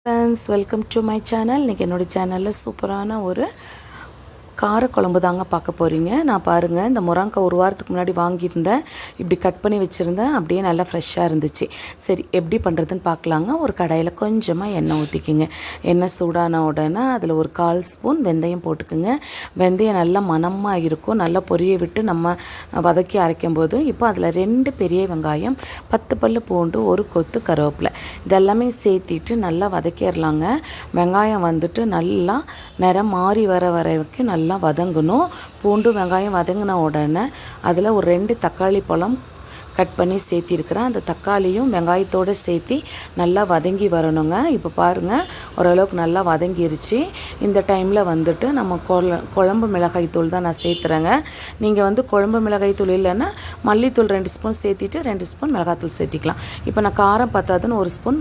Friends, welcome to my channel. இன்றைக்கி என்னோடய சேனலில் சூப்பரான ஒரு காரக்குழம்பு தாங்க பார்க்க போகிறீங்க. நான் பாருங்கள், இந்த முருங்கைக்காய் ஒரு வாரத்துக்கு முன்னாடி வாங்கியிருந்தேன். இப்படி கட் பண்ணி வச்சுருந்தேன். அப்படியே நல்லா ஃப்ரெஷ்ஷாக இருந்துச்சு. சரி, எப்படி பண்ணுறதுன்னு பார்க்கலாங்க. ஒரு கடாயில் கொஞ்சமாக எண்ணெய் ஊற்றிக்குங்க. எண்ணெய் சூடான உடனே அதில் ஒரு 1/4 ஸ்பூன் வெந்தயம் போட்டுக்குங்க. வெந்தயம் நல்லா மணமாக இருக்கும். நல்லா பொரிய விட்டு நம்ம வதக்கி அரைக்கும் போது இப்போ அதில் 2 பெரிய வெங்காயம், 10 பல்லு பூண்டு, ஒரு கொத்து கருவேப்பிலை இதெல்லாமே சேர்த்திட்டு நல்லா வதக்கிடலாங்க. வெங்காயம் வந்துட்டு நல்லா நிறம் மாறி வர வரைக்கும் நல்லா வதங்கணும். பூண்டு வெங்காயம் வதங்கின உடனே அதில் ஒரு 2 தக்காளி பழம் கட் பண்ணி சேர்த்திருக்கிறேன். அந்த தக்காளியும் வெங்காயத்தோடு சேர்த்தி நல்லா வதங்கி வரணுங்க. இப்போ பாருங்கள், ஓரளவுக்கு நல்லா வதங்கிருச்சு. இந்த டைமில் வந்துட்டு நம்ம குழம்பு மிளகாய் தூள் தான் நான் சேர்த்துறேங்க. நீங்கள் வந்து குழம்பு மிளகாய் தூள் இல்லைன்னா மல்லித்தூள் 2 ஸ்பூன் சேர்த்திட்டு 2 ஸ்பூன் மிளகாய்த்தூள் சேர்த்திக்கலாம். இப்போ நான் காரம் பத்தாதுன்னு 1 ஸ்பூன்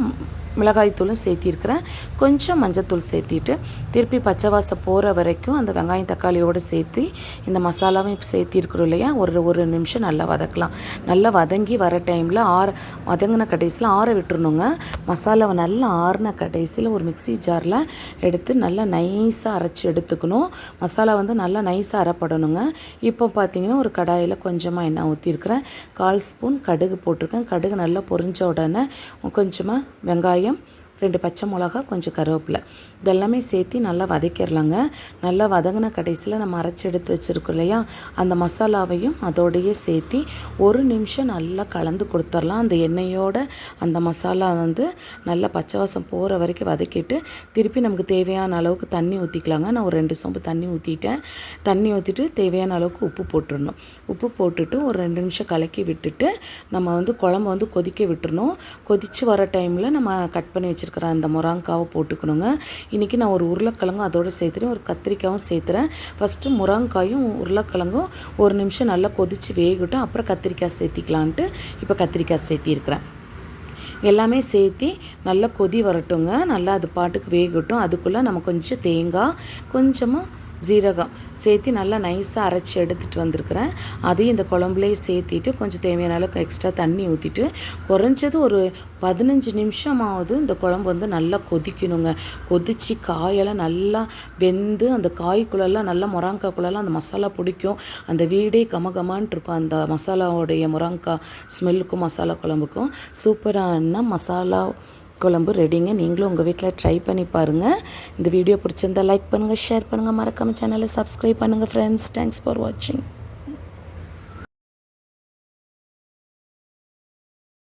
மிளகாய் தூளும் சேர்த்திருக்கிறேன். கொஞ்சம் மஞ்சத்தூள் சேர்த்திட்டு திருப்பி பச்சை வாசம் போகிற வரைக்கும் அந்த வெங்காயம் தக்காளியோடு சேர்த்து இந்த மசாலாவும் இப்போ சேர்த்திருக்கிறோம் இல்லையா, ஒரு நிமிஷம் நல்லா வதக்கலாம். நல்லா வதங்கி வர டைமில் வதங்கின கடைசியில் ஆற விட்டுருணுங்க. மசாலாவை நல்லா ஆறின கடைசியில் ஒரு மிக்ஸி ஜாரில் எடுத்து நல்லா நைஸாக அரைச்சி எடுத்துக்கணும். மசாலா வந்து நல்லா நைஸாக அரைப்படணுங்க. இப்போ பார்த்தீங்கன்னா ஒரு கடாயில் கொஞ்சமாக எண்ணெய் ஊற்றிருக்கிறேன். 1/4 ஸ்பூன் கடுகு போட்டிருக்கேன். கடுகு நல்லா பொரிஞ்ச உடனே கொஞ்சமாக வெங்காயம், 2 பச்சை மிளகா, கொஞ்சம் கருவேப்பிலை இதெல்லாமே சேர்த்து நல்லா வதக்கிடலாங்க. நல்லா வதங்கின கடைசியில் நம்ம அரைச்சி எடுத்து வச்சுருக்கோம் இல்லையா, அந்த மசாலாவையும் அதோடையே சேர்த்து ஒரு நிமிஷம் நல்லா கலந்து கொடுத்துடலாம். அந்த எண்ணெயோடு அந்த மசாலா வந்து நல்லா பச்சை வாசம் போகிற வரைக்கும் வதக்கிட்டு திருப்பி நமக்கு தேவையான அளவுக்கு தண்ணி ஊற்றிக்கலாங்க. நான் ஒரு 2 சொம்பு தண்ணி ஊற்றிட்டேன். தண்ணி ஊற்றிட்டு தேவையான அளவுக்கு உப்பு போட்டுடணும். உப்பு போட்டுட்டு ஒரு 2 நிமிஷம் கலக்கி விட்டுட்டு நம்ம வந்து குழம்பு வந்து கொதிக்க விட்டுறணும். கொதித்து வர டைமில் நம்ம கட் பண்ணி வச்சுருக்கோம் அந்த முருங்கைக்காவை போட்டுக்கணுங்க. இன்றைக்கி நான் ஒரு உருளைக்கிழங்கும் அதோடு சேர்த்துறேன், ஒரு கத்திரிக்காயும் சேர்த்துறேன். ஃபஸ்ட்டு முருங்கைக்காயும் உருளைக்கிழங்கும் ஒரு நிமிஷம் நல்லா கொதித்து வேகட்டும், அப்புறம் கத்திரிக்காய் சேர்த்திக்கலான்ட்டு இப்போ கத்திரிக்காய் சேர்த்திருக்கிறேன். எல்லாமே சேர்த்தி நல்லா கொதி வரட்டுங்க. நல்லா அது பாட்டுக்கு வேகட்டும். அதுக்குள்ளே நம்ம கொஞ்சம் தேங்காய், கொஞ்சமாக ஜீரகம் சேர்த்து நல்லா நைஸாக அரைச்சி எடுத்துகிட்டு வந்திருக்கிறேன். அதையும் இந்த குழம்புலேயே சேர்த்திட்டு கொஞ்சம் தேவையான அளவுக்கு எக்ஸ்ட்ரா தண்ணி ஊற்றிட்டு குறைஞ்சது ஒரு 15 நிமிஷமாவது இந்த குழம்பு வந்து நல்லா கொதிக்கணுங்க. கொதித்து காயெல்லாம் நல்லா வெந்து அந்த காய்க்குள்ளெல்லாம் நல்லா முருங்கைக்காய்க்குள்ளெல்லாம் அந்த மசாலா பிடிக்கும். அந்த வீடே கமகமான்ட்டு இருக்கும் அந்த மசாலாவோடைய முருங்கைக்காய் ஸ்மெல்லுக்கும் மசாலா குழம்புக்கும். சூப்பரான மசாலா குழம்பு ரெடிங்க. நீங்களும் உங்கள் வீட்டில் ட்ரை பண்ணி பாருங்கள். இந்த வீடியோ பிடிச்சிருந்தால் லைக் பண்ணுங்கள், ஷேர் பண்ணுங்கள், மறக்காமல் சேனலை சப்ஸ்கிரைப் பண்ணுங்கள் ஃப்ரெண்ட்ஸ். தேங்க்ஸ் ஃபார் வாட்சிங்.